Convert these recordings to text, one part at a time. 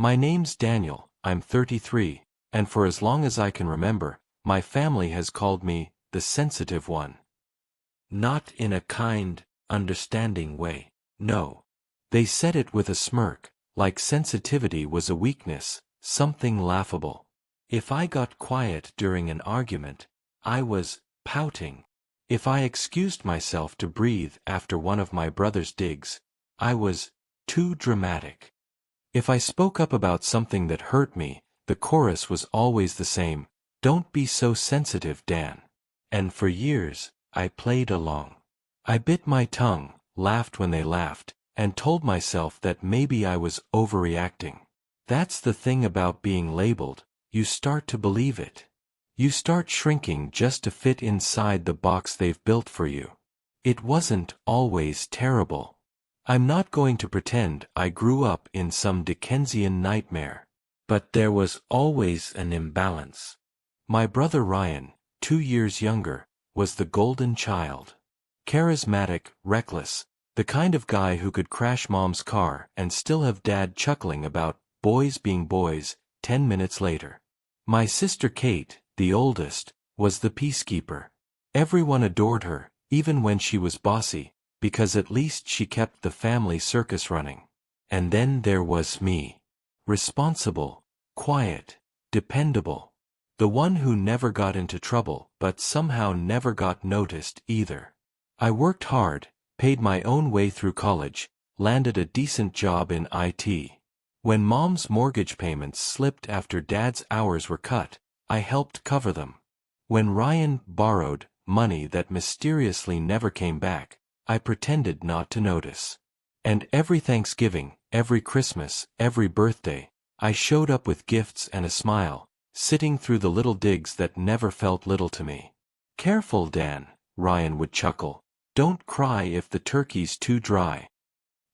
My name's Daniel, I'm 33, and for as long as I can remember, my family has called me the sensitive one. Not in a kind, understanding way, no. They said it with a smirk, like sensitivity was a weakness, something laughable. If I got quiet during an argument, I was pouting. If I excused myself to breathe after one of my brother's digs, I was too dramatic. If I spoke up about something that hurt me, the chorus was always the same, "Don't be so sensitive, Dan." And for years, I played along. I bit my tongue, laughed when they laughed, and told myself that maybe I was overreacting. That's the thing about being labeled, you start to believe it. You start shrinking just to fit inside the box they've built for you. It wasn't always terrible. I'm not going to pretend I grew up in some Dickensian nightmare. But there was always an imbalance. My brother Ryan, 2 years younger, was the golden child. Charismatic, reckless, the kind of guy who could crash mom's car and still have dad chuckling about boys being boys 10 minutes later. My sister Kate, the oldest, was the peacekeeper. Everyone adored her, even when she was bossy, because at least she kept the family circus running. And then there was me. Responsible, quiet, dependable. The one who never got into trouble but somehow never got noticed either. I worked hard, paid my own way through college, landed a decent job in IT. When mom's mortgage payments slipped after dad's hours were cut, I helped cover them. When Ryan borrowed money that mysteriously never came back, I pretended not to notice. And every Thanksgiving, every Christmas, every birthday, I showed up with gifts and a smile, sitting through the little digs that never felt little to me. "Careful, Dan," Ryan would chuckle. "Don't cry if the turkey's too dry."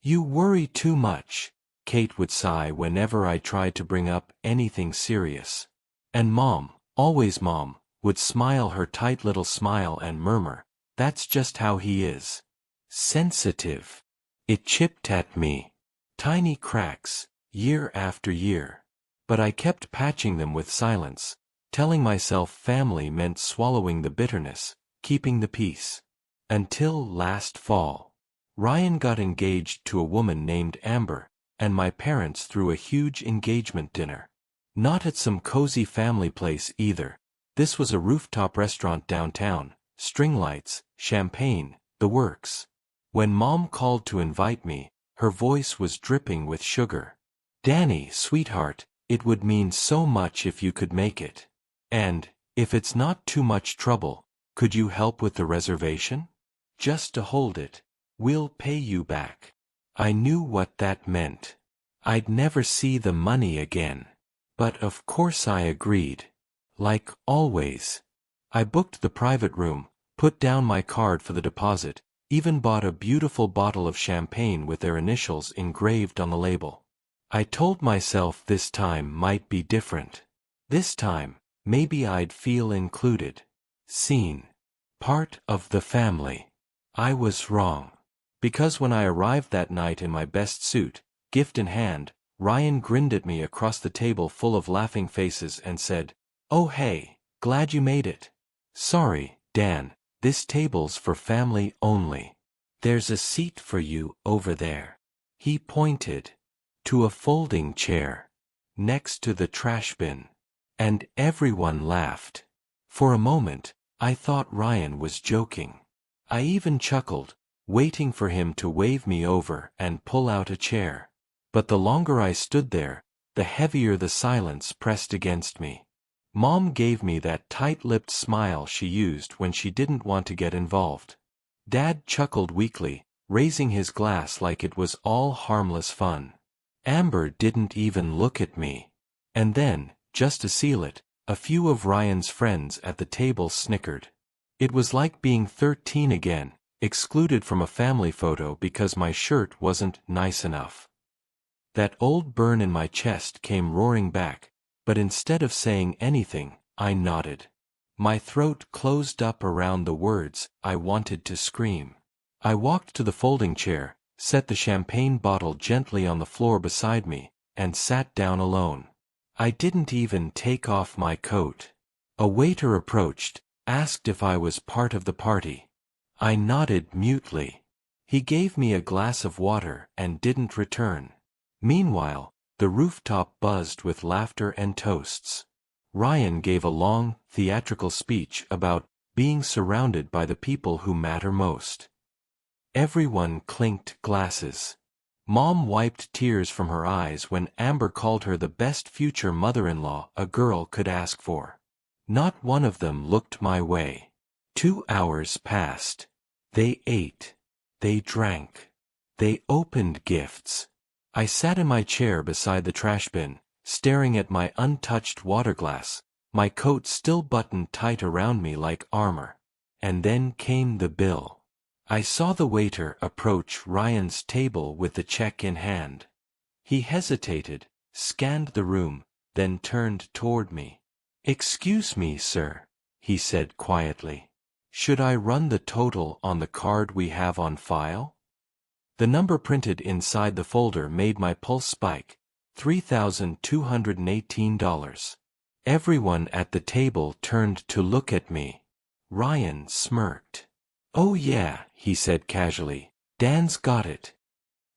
"You worry too much," Kate would sigh whenever I tried to bring up anything serious. And Mom, always Mom, would smile her tight little smile and murmur, "That's just how he is. Sensitive." It chipped at me. Tiny cracks, year after year. But I kept patching them with silence, telling myself family meant swallowing the bitterness, keeping the peace. Until last fall. Ryan got engaged to a woman named Amber, and my parents threw a huge engagement dinner. Not at some cozy family place either. This was a rooftop restaurant downtown, string lights, champagne, the works. When Mom called to invite me, her voice was dripping with sugar. "Danny, sweetheart, it would mean so much if you could make it. And, if it's not too much trouble, could you help with the reservation? Just to hold it. We'll pay you back." I knew what that meant. I'd never see the money again. But of course I agreed. Like always. I booked the private room, put down my card for the deposit, even bought a beautiful bottle of champagne with their initials engraved on the label. I told myself this time might be different. This time, maybe I'd feel included. Seen. Part of the family. I was wrong. Because when I arrived that night in my best suit, gift in hand, Ryan grinned at me across the table full of laughing faces and said, "Oh hey, glad you made it. Sorry, Dan, this table's for family only. There's a seat for you over there." He pointed to a folding chair next to the trash bin. And everyone laughed. For a moment, I thought Ryan was joking. I even chuckled, waiting for him to wave me over and pull out a chair. But the longer I stood there, the heavier the silence pressed against me. Mom gave me that tight-lipped smile she used when she didn't want to get involved. Dad chuckled weakly, raising his glass like it was all harmless fun. Amber didn't even look at me. And then, just to seal it, a few of Ryan's friends at the table snickered. It was like being 13 again, excluded from a family photo because my shirt wasn't nice enough. That old burn in my chest came roaring back, but instead of saying anything, I nodded. My throat closed up around the words I wanted to scream. I walked to the folding chair, set the champagne bottle gently on the floor beside me, and sat down alone. I didn't even take off my coat. A waiter approached, asked if I was part of the party. I nodded mutely. He gave me a glass of water and didn't return. Meanwhile, the rooftop buzzed with laughter and toasts. Ryan gave a long, theatrical speech about being surrounded by the people who matter most. Everyone clinked glasses. Mom wiped tears from her eyes when Amber called her the best future mother-in-law a girl could ask for. Not one of them looked my way. 2 hours passed. They ate. They drank. They opened gifts. I sat in my chair beside the trash bin, staring at my untouched water glass, my coat still buttoned tight around me like armor. And then came the bill. I saw the waiter approach Ryan's table with the check in hand. He hesitated, scanned the room, then turned toward me. "Excuse me, sir," he said quietly. "Should I run the total on the card we have on file?" The number printed inside the folder made my pulse spike. $3,218. Everyone at the table turned to look at me. Ryan smirked. "Oh yeah," he said casually. "Dan's got it."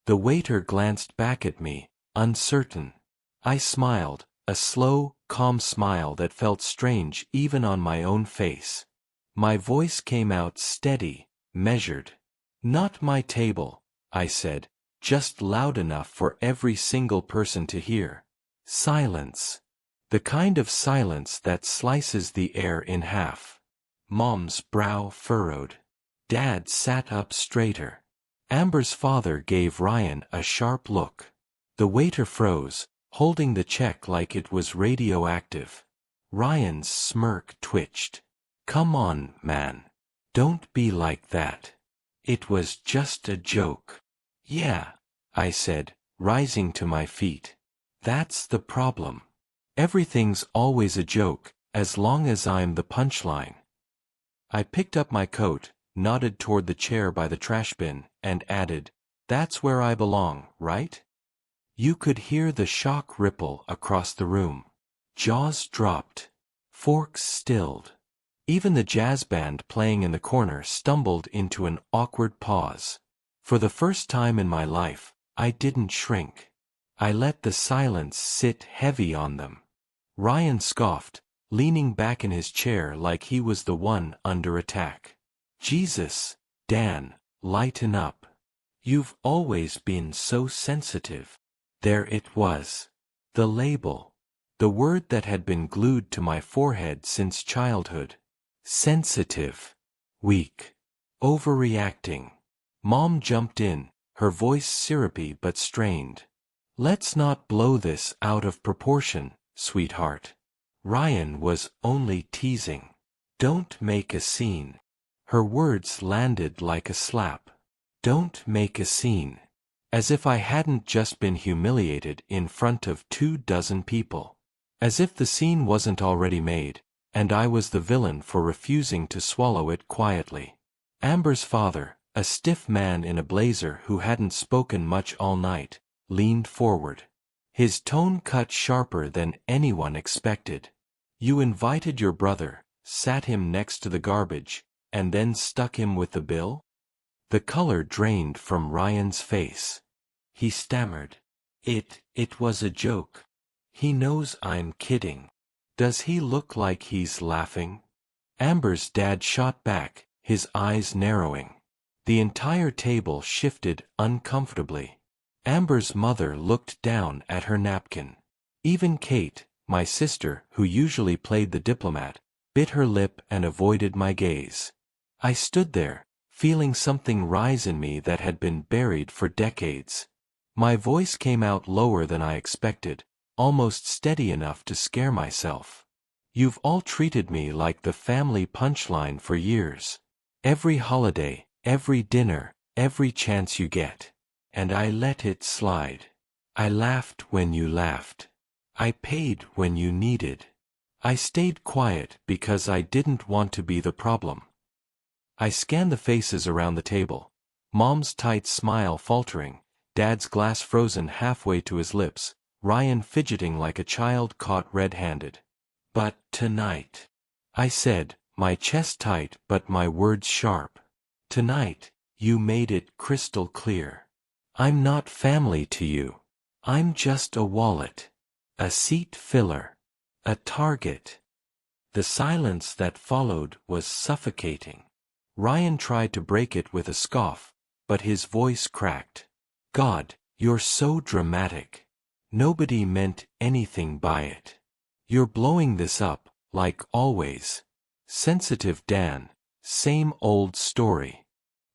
The waiter glanced back at me, uncertain. I smiled, a slow, calm smile that felt strange even on my own face. My voice came out steady, measured. "Not my table," I said, just loud enough for every single person to hear. Silence. The kind of silence that slices the air in half. Mom's brow furrowed. Dad sat up straighter. Amber's father gave Ryan a sharp look. The waiter froze, holding the check like it was radioactive. Ryan's smirk twitched. "Come on, man. Don't be like that. It was just a joke." "Yeah," I said, rising to my feet. "That's the problem. Everything's always a joke, as long as I'm the punchline." I picked up my coat, nodded toward the chair by the trash bin, and added, "That's where I belong, right?" You could hear the shock ripple across the room. Jaws dropped. Forks stilled. Even the jazz band playing in the corner stumbled into an awkward pause. For the first time in my life, I didn't shrink. I let the silence sit heavy on them. Ryan scoffed, leaning back in his chair like he was the one under attack. "Jesus, Dan, lighten up. You've always been so sensitive." There it was. The label. The word that had been glued to my forehead since childhood. Sensitive. Weak. Overreacting. Mom jumped in, her voice syrupy but strained. "Let's not blow this out of proportion, sweetheart. Ryan was only teasing. Don't make a scene." Her words landed like a slap. Don't make a scene. As if I hadn't just been humiliated in front of 24 people. As if the scene wasn't already made, and I was the villain for refusing to swallow it quietly. Amber's father, a stiff man in a blazer who hadn't spoken much all night, leaned forward. His tone cut sharper than anyone expected. "You invited your brother, sat him next to the garbage, and then stuck him with the bill?" The color drained from Ryan's face. He stammered. It was a joke. He knows I'm kidding. Does he look like he's laughing?" Amber's dad shot back, his eyes narrowing. The entire table shifted uncomfortably. Amber's mother looked down at her napkin. Even Kate, my sister, who usually played the diplomat, bit her lip and avoided my gaze. I stood there, feeling something rise in me that had been buried for decades. My voice came out lower than I expected, almost steady enough to scare myself. "You've all treated me like the family punchline for years. Every holiday, every dinner, every chance you get. And I let it slide. I laughed when you laughed. I paid when you needed. I stayed quiet because I didn't want to be the problem." I scanned the faces around the table. Mom's tight smile faltering, Dad's glass frozen halfway to his lips, Ryan fidgeting like a child caught red-handed. But tonight, I said, my chest tight but my words sharp. Tonight, you made it crystal clear. I'm not family to you. I'm just a wallet. A seat filler. A target. The silence that followed was suffocating. Ryan tried to break it with a scoff, but his voice cracked. God, you're so dramatic. Nobody meant anything by it. You're blowing this up, like always. Sensitive Dan, same old story.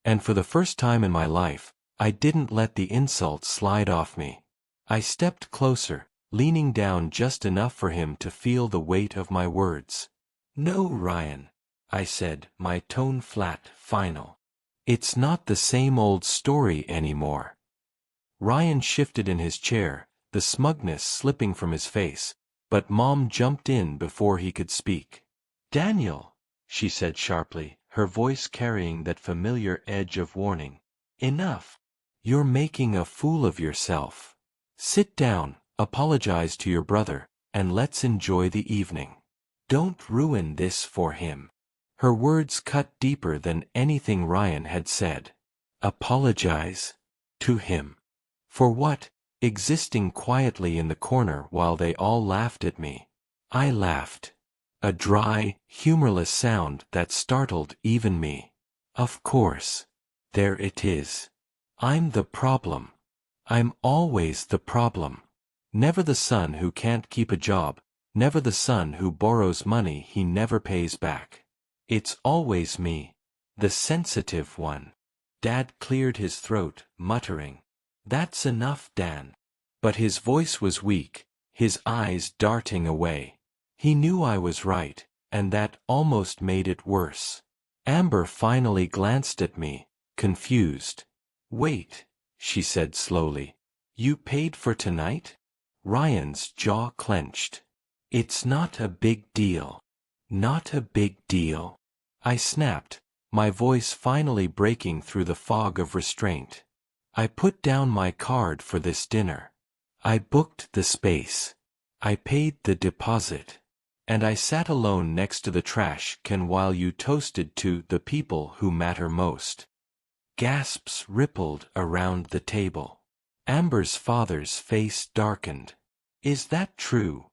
And for the first time in my life, I didn't let the insult slide off me. I stepped closer, leaning down just enough for him to feel the weight of my words. No, Ryan, I said, my tone flat, final. It's not the same old story anymore. Ryan shifted in his chair, the smugness slipping from his face, but Mom jumped in before he could speak. Daniel, she said sharply, her voice carrying that familiar edge of warning. Enough. You're making a fool of yourself. Sit down, apologize to your brother, and let's enjoy the evening. Don't ruin this for him. Her words cut deeper than anything Ryan had said. Apologize? To him. For what? Existing quietly in the corner while they all laughed at me. I laughed. A dry, humorless sound that startled even me. Of course. There it is. I'm the problem. I'm always the problem. Never the son who can't keep a job, never the son who borrows money he never pays back. It's always me, the sensitive one. Dad cleared his throat, muttering, "That's enough, Dan." But his voice was weak, his eyes darting away. He knew I was right, and that almost made it worse. Amber finally glanced at me, confused. "Wait," she said slowly. "You paid for tonight?" Ryan's jaw clenched. "It's not a big deal." "Not a big deal," I snapped, my voice finally breaking through the fog of restraint. "I put down my card for this dinner. I booked the space. I paid the deposit. And I sat alone next to the trash can while you toasted to the people who matter most." Gasps rippled around the table. Amber's father's face darkened. "Is that true?"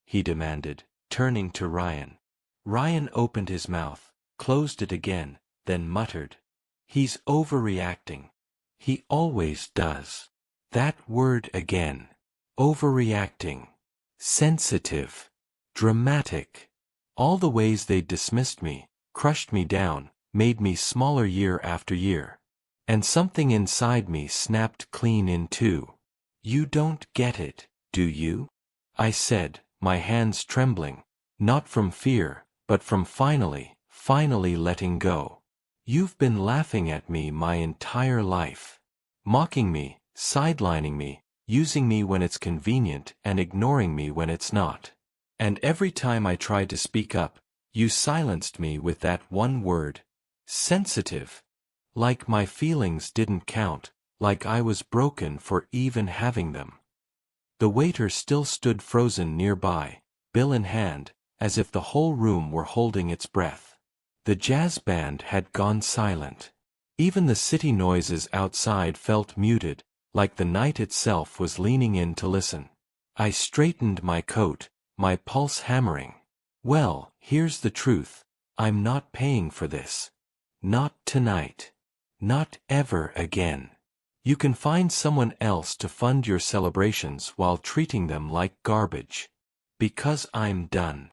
he demanded, turning to Ryan. Ryan opened his mouth, closed it again, then muttered, "He's overreacting. He always does." That word again. Overreacting. Sensitive. Dramatic. All the ways they dismissed me, crushed me down, made me smaller year after year. And something inside me snapped clean in two. "You don't get it, do you?" I said, my hands trembling, not from fear, but from finally letting go. "You've been laughing at me my entire life. Mocking me, sidelining me, using me when it's convenient and ignoring me when it's not. And every time I tried to speak up, you silenced me with that one word. Sensitive. Like my feelings didn't count, like I was broken for even having them." The waiter still stood frozen nearby, bill in hand, as if the whole room were holding its breath. The jazz band had gone silent. Even the city noises outside felt muted, like the night itself was leaning in to listen. I straightened my coat, my pulse hammering. "Well, here's the truth. I'm not paying for this. Not tonight. Not ever again. You can find someone else to fund your celebrations while treating them like garbage. Because I'm done."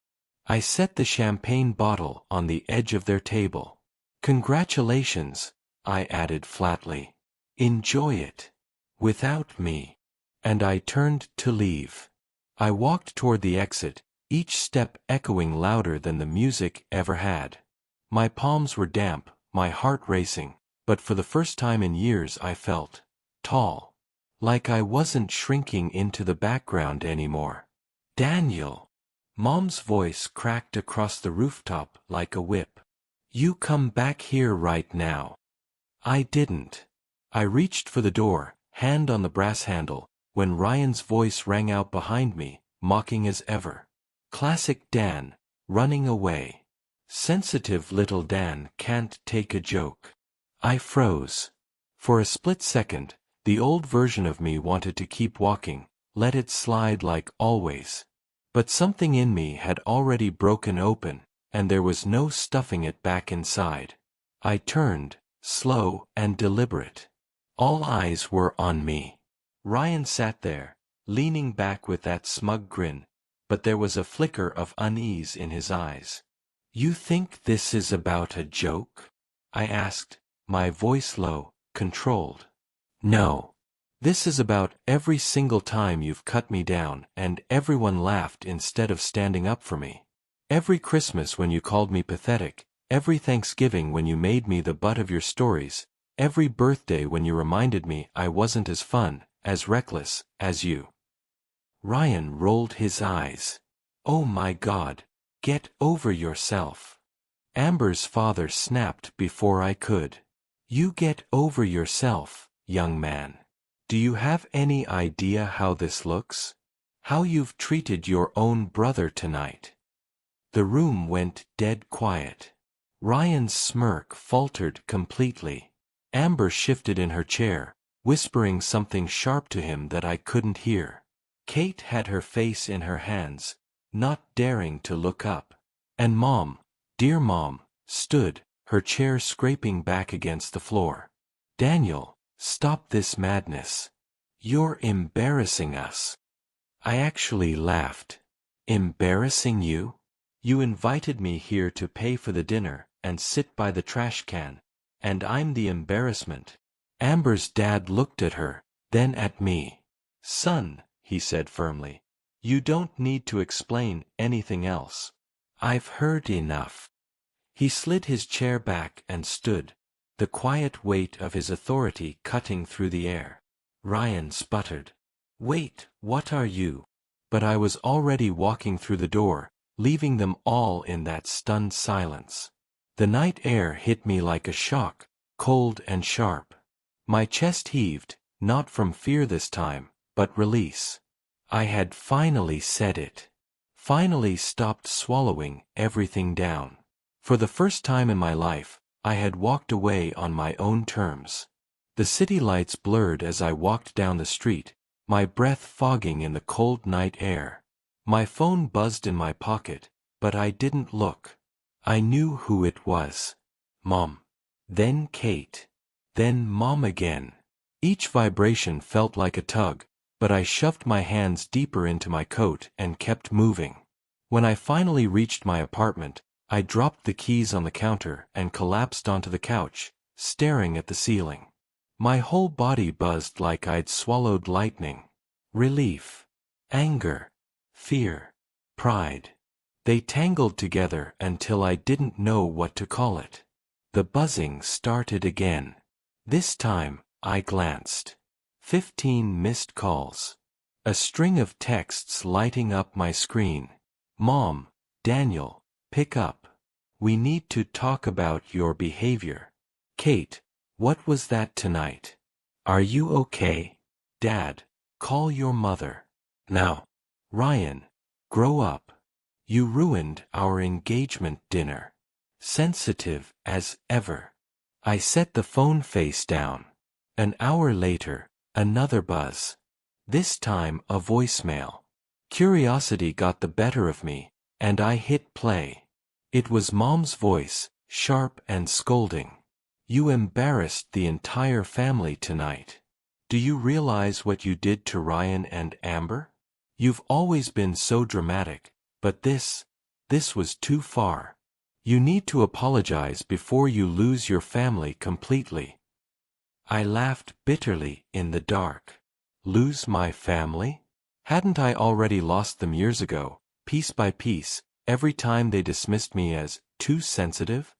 I set the champagne bottle on the edge of their table. "Congratulations," I added flatly. "Enjoy it. Without me." And I turned to leave. I walked toward the exit, each step echoing louder than the music ever had. My palms were damp, my heart racing, but for the first time in years I felt tall. Like I wasn't shrinking into the background anymore. "Daniel." Mom's voice cracked across the rooftop like a whip. "You come back here right now." I didn't. I reached for the door, hand on the brass handle, when Ryan's voice rang out behind me, mocking as ever. Classic Dan, running away. Sensitive little Dan can't take a joke. I froze. For a split second, the old version of me wanted to keep walking, let it slide like always. But something in me had already broken open, and there was no stuffing it back inside. I turned, slow and deliberate. All eyes were on me. Ryan sat there, leaning back with that smug grin, but there was a flicker of unease in his eyes. "You think this is about a joke?" I asked, my voice low, controlled. "No. This is about every single time you've cut me down and everyone laughed instead of standing up for me. Every Christmas when you called me pathetic, every Thanksgiving when you made me the butt of your stories, every birthday when you reminded me I wasn't as fun, as reckless, as you." Ryan rolled his eyes. "Oh my God, get over yourself." Amber's father snapped before I could. "You get over yourself, young man. Do you have any idea how this looks? How you've treated your own brother tonight?" The room went dead quiet. Ryan's smirk faltered completely. Amber shifted in her chair, whispering something sharp to him that I couldn't hear. Kate had her face in her hands, not daring to look up. And Mom, dear Mom, stood, her chair scraping back against the floor. "Daniel, stop this madness. You're embarrassing us." I actually laughed. "Embarrassing you? You invited me here to pay for the dinner and sit by the trash can, and I'm the embarrassment." Amber's dad looked at her, then at me. "Son," he said firmly, "you don't need to explain anything else. I've heard enough." He slid his chair back and stood, the quiet weight of his authority cutting through the air. Ryan sputtered, "Wait, what are you?" But I was already walking through the door, leaving them all in that stunned silence. The night air hit me like a shock, cold and sharp. My chest heaved, not from fear this time, but release. I had finally said it. Finally stopped swallowing everything down. For the first time in my life, I had walked away on my own terms. The city lights blurred as I walked down the street, my breath fogging in the cold night air. My phone buzzed in my pocket, but I didn't look. I knew who it was. Mom. Then Kate. Then Mom again. Each vibration felt like a tug, but I shoved my hands deeper into my coat and kept moving. When I finally reached my apartment, I dropped the keys on the counter and collapsed onto the couch, staring at the ceiling. My whole body buzzed like I'd swallowed lightning. Relief, anger, fear, pride. They tangled together until I didn't know what to call it. The buzzing started again. This time, I glanced. 15 missed calls. A string of texts lighting up my screen. "Mom, Daniel, pick up. We need to talk about your behavior." "Kate, what was that tonight? Are you okay?" "Dad, call your mother. Now." "Ryan, grow up. You ruined our engagement dinner." Sensitive as ever. I set the phone face down. An hour later, another buzz. This time a voicemail. Curiosity got the better of me, and I hit play. It was Mom's voice, sharp and scolding. "You embarrassed the entire family tonight. Do you realize what you did to Ryan and Amber? You've always been so dramatic, but this was too far. You need to apologize before you lose your family completely." I laughed bitterly in the dark. Lose my family? Hadn't I already lost them years ago, piece by piece, every time they dismissed me as too sensitive?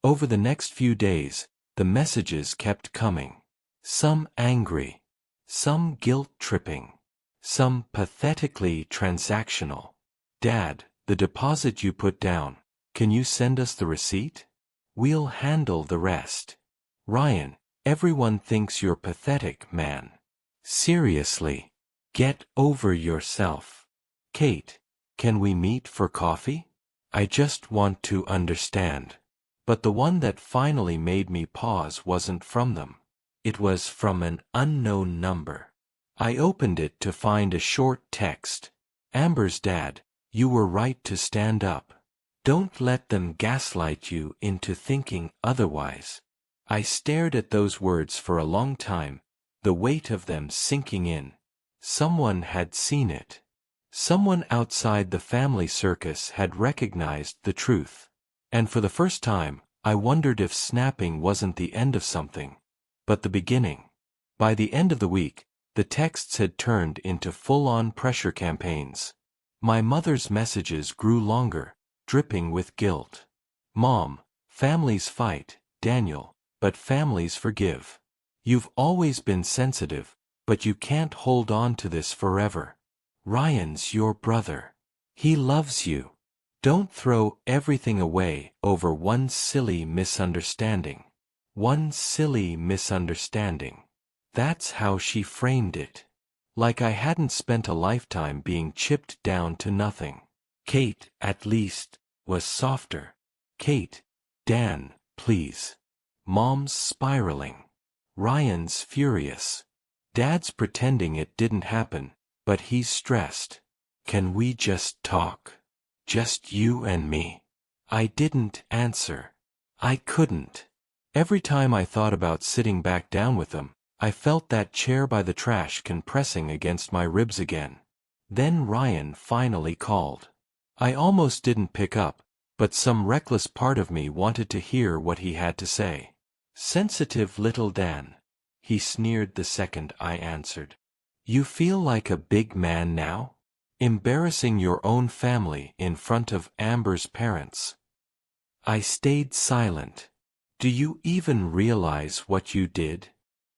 Over the next few days, the messages kept coming. Some angry, some guilt-tripping, some pathetically transactional. "Dad, the deposit you put down, can you send us the receipt? We'll handle the rest." "Ryan, everyone thinks you're pathetic, man. Seriously. Get over yourself. Kate, can we meet for coffee? I just want to understand. But the one that finally made me pause wasn't from them. It was from an unknown number. I opened it to find a short text. Amber's dad, you were right to stand up. Don't let them gaslight you into thinking otherwise. I stared at those words for a long time, the weight of them sinking in. Someone had seen it. Someone outside the family circus had recognized the truth. And for the first time, I wondered if snapping wasn't the end of something, but the beginning. By the end of the week, the texts had turned into full-on pressure campaigns. My mother's messages grew longer, dripping with guilt. Mom, families fight, Daniel, but families forgive. You've always been sensitive, but you can't hold on to this forever. Ryan's your brother. He loves you. Don't throw everything away over one silly misunderstanding. One silly misunderstanding. That's how she framed it. Like I hadn't spent a lifetime being chipped down to nothing. Kate, at least, was softer. Kate, Dan, please. Mom's spiraling. Ryan's furious. Dad's pretending it didn't happen, but he's stressed. Can we just talk? Just you and me. I didn't answer. I couldn't. Every time I thought about sitting back down with them, I felt that chair by the trash can pressing against my ribs again. Then Ryan finally called. I almost didn't pick up, but some reckless part of me wanted to hear what he had to say. Sensitive little Dan. He sneered the second I answered. You feel like a big man now? Embarrassing your own family in front of Amber's parents. I stayed silent. Do you even realize what you did?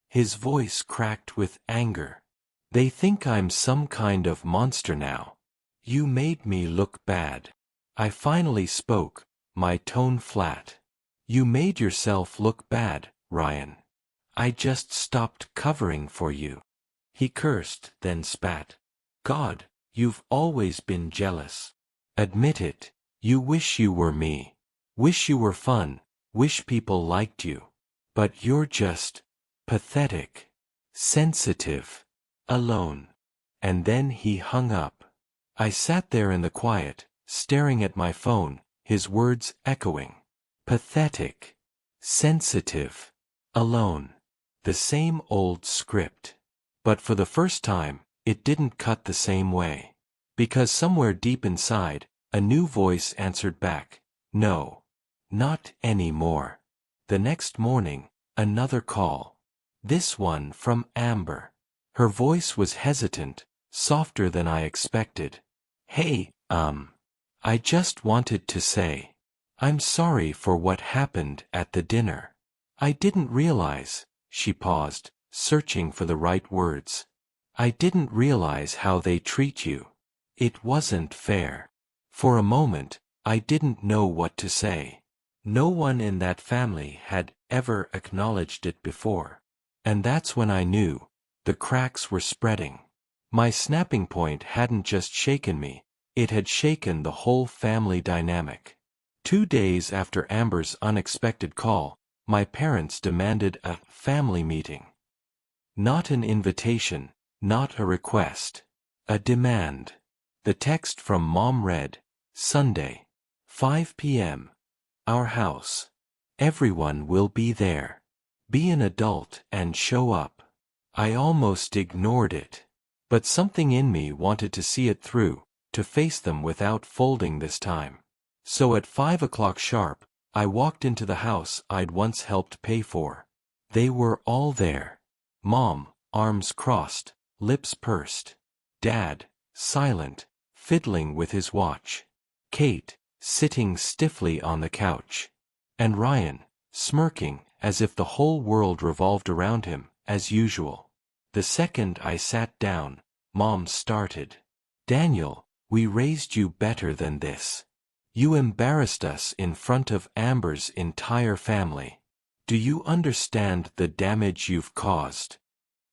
His voice cracked with anger. They think I'm some kind of monster now. You made me look bad. I finally spoke, my tone flat. You made yourself look bad, Ryan. I just stopped covering for you. He cursed, then spat. God, you've always been jealous. Admit it, you wish you were me. Wish you were fun, wish people liked you. But you're just pathetic, sensitive, alone. And then he hung up. I sat there in the quiet, staring at my phone, his words echoing. Pathetic, sensitive, alone. The same old script. But for the first time, it didn't cut the same way. Because somewhere deep inside, a new voice answered back, no, not anymore. The next morning, another call. This one from Amber. Her voice was hesitant, softer than I expected. Hey, I just wanted to say, I'm sorry for what happened at the dinner. I didn't realize, she paused, searching for the right words. I didn't realize how they treat you. It wasn't fair. For a moment, I didn't know what to say. No one in that family had ever acknowledged it before. And that's when I knew, the cracks were spreading. My snapping point hadn't just shaken me, it had shaken the whole family dynamic. 2 days after Amber's unexpected call, my parents demanded a family meeting. Not an invitation, not a request. A demand. The text from Mom read, Sunday, 5 p.m. Our house. Everyone will be there. Be an adult and show up. I almost ignored it. But something in me wanted to see it through, to face them without folding this time. So at 5 o'clock sharp, I walked into the house I'd once helped pay for. They were all there. Mom, arms crossed, lips pursed. Dad, silent, fiddling with his watch. Kate, sitting stiffly on the couch. And Ryan, smirking, as if the whole world revolved around him, as usual. The second I sat down, Mom started. Daniel, we raised you better than this. You embarrassed us in front of Amber's entire family. Do you understand the damage you've caused?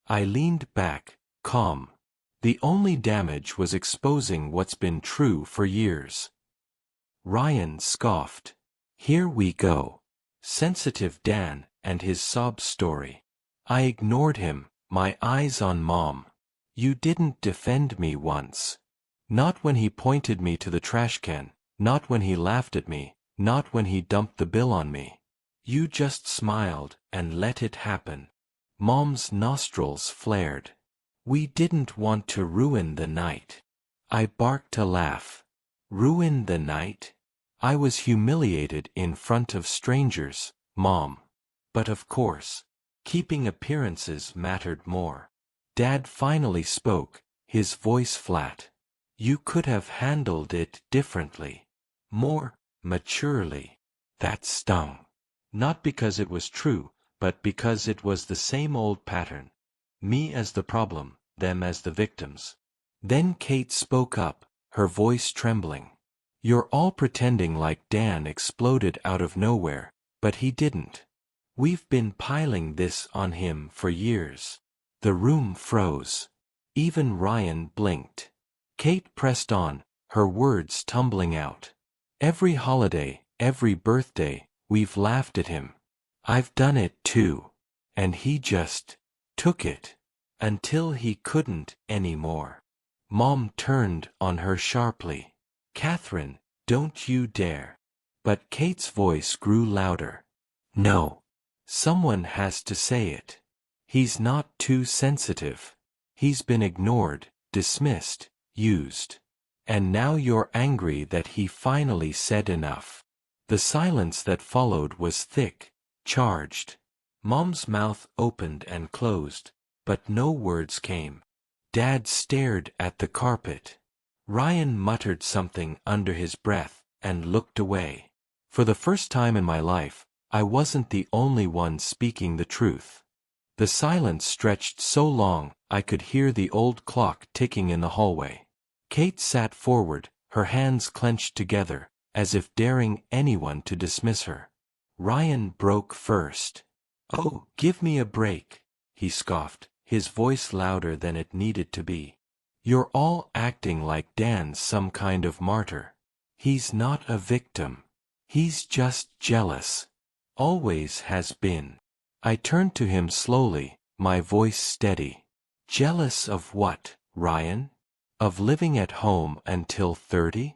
I leaned back, calm. The only damage was exposing what's been true for years. Ryan scoffed. Here we go. Sensitive Dan and his sob story. I ignored him, my eyes on Mom. You didn't defend me once. Not when he pointed me to the trash can, not when he laughed at me, not when he dumped the bill on me. You just smiled and let it happen. Mom's nostrils flared. We didn't want to ruin the night. I barked a laugh. Ruin the night? I was humiliated in front of strangers, Mom. But of course, keeping appearances mattered more. Dad finally spoke, his voice flat. You could have handled it differently. More maturely. That stung. Not because it was true, but because it was the same old pattern. Me as the problem, them as the victims. Then Kate spoke up, her voice trembling. You're all pretending like Dan exploded out of nowhere, but he didn't. We've been piling this on him for years. The room froze. Even Ryan blinked. Kate pressed on, her words tumbling out. Every holiday, every birthday, we've laughed at him. I've done it too. And he just took it. Until he couldn't anymore. Mom turned on her sharply. Catherine, don't you dare. But Kate's voice grew louder. No. Someone has to say it. He's not too sensitive. He's been ignored, dismissed, used. And now you're angry that he finally said enough. The silence that followed was thick, charged. Mom's mouth opened and closed, but no words came. Dad stared at the carpet. Ryan muttered something under his breath and looked away. For the first time in my life, I wasn't the only one speaking the truth. The silence stretched so long I could hear the old clock ticking in the hallway. Kate sat forward, her hands clenched together, as if daring anyone to dismiss her. Ryan broke first. Oh, give me a break, he scoffed, his voice louder than it needed to be. You're all acting like Dan's some kind of martyr. He's not a victim. He's just jealous. Always has been. I turned to him slowly, my voice steady. Jealous of what, Ryan? Of living at home until 30?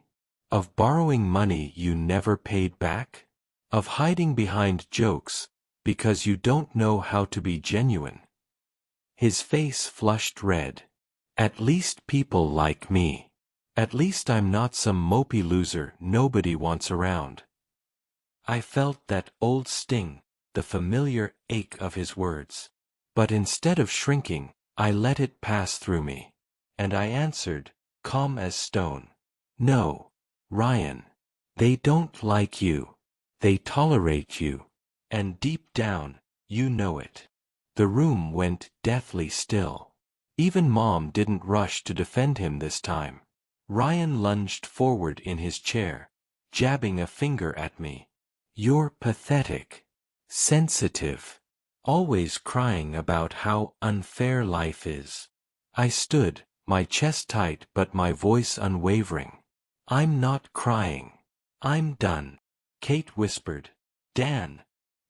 Of borrowing money you never paid back? Of hiding behind jokes, because you don't know how to be genuine? His face flushed red. At least people like me. At least I'm not some mopey loser nobody wants around. I felt that old sting, the familiar ache of his words. But instead of shrinking, I let it pass through me. And I answered, calm as stone. No, Ryan. They don't like you. They tolerate you. And deep down, you know it. The room went deathly still. Even Mom didn't rush to defend him this time. Ryan lunged forward in his chair, jabbing a finger at me. You're pathetic. Sensitive. Always crying about how unfair life is. I stood, my chest tight but my voice unwavering. I'm not crying. I'm done. Kate whispered. Dan.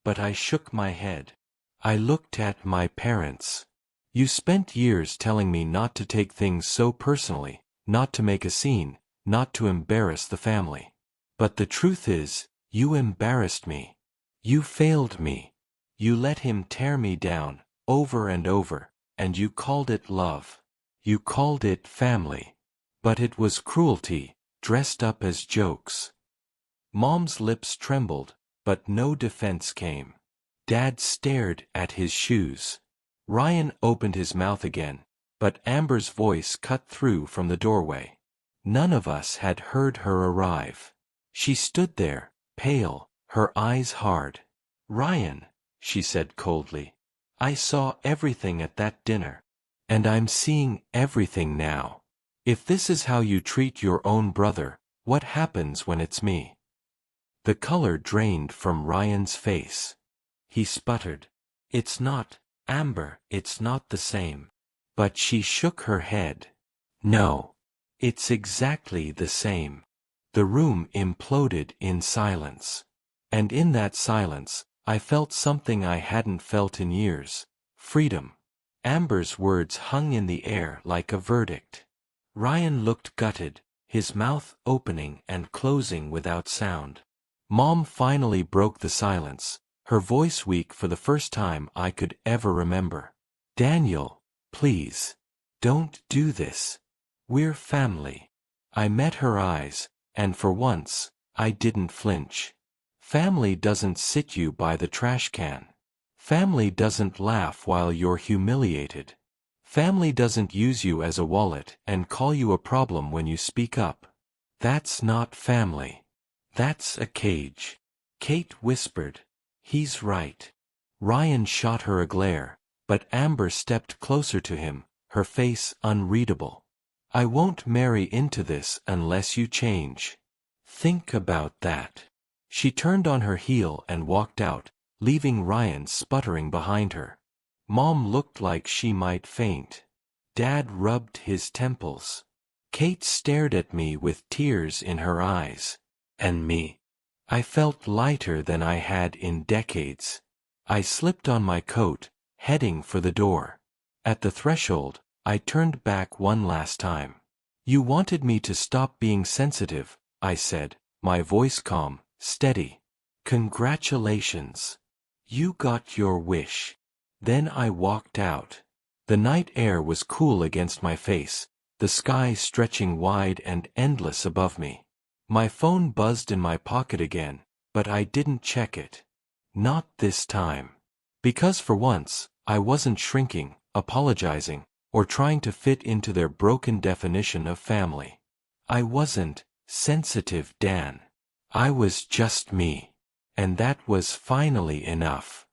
But I shook my head. I looked at my parents. You spent years telling me not to take things so personally, not to make a scene, not to embarrass the family. But the truth is, you embarrassed me. You failed me. You let him tear me down, over and over, and you called it love. You called it family. But it was cruelty, dressed up as jokes. Mom's lips trembled, but no defense came. Dad stared at his shoes. Ryan opened his mouth again, but Amber's voice cut through from the doorway. None of us had heard her arrive. She stood there, pale, her eyes hard. Ryan, she said coldly, I saw everything at that dinner. And I'm seeing everything now. If this is how you treat your own brother, what happens when it's me? The color drained from Ryan's face. He sputtered. It's not, Amber, it's not the same. But she shook her head. No. It's exactly the same. The room imploded in silence. And in that silence, I felt something I hadn't felt in years. Freedom. Amber's words hung in the air like a verdict. Ryan looked gutted, his mouth opening and closing without sound. Mom finally broke the silence, her voice weak for the first time I could ever remember. Daniel, please. Don't do this. We're family. I met her eyes, and for once, I didn't flinch. Family doesn't sit you by the trash can. Family doesn't laugh while you're humiliated. Family doesn't use you as a wallet and call you a problem when you speak up. That's not family. That's a cage. Kate whispered. He's right. Ryan shot her a glare, but Amber stepped closer to him, her face unreadable. I won't marry into this unless you change. Think about that. She turned on her heel and walked out, leaving Ryan sputtering behind her. Mom looked like she might faint. Dad rubbed his temples. Kate stared at me with tears in her eyes. And me. I felt lighter than I had in decades. I slipped on my coat, heading for the door. At the threshold, I turned back one last time. You wanted me to stop being sensitive, I said, my voice calm, steady. Congratulations. You got your wish. Then I walked out. The night air was cool against my face, the sky stretching wide and endless above me. My phone buzzed in my pocket again, but I didn't check it. Not this time. Because for once, I wasn't shrinking, apologizing, or trying to fit into their broken definition of family. I wasn't sensitive Dan. I was just me. And that was finally enough.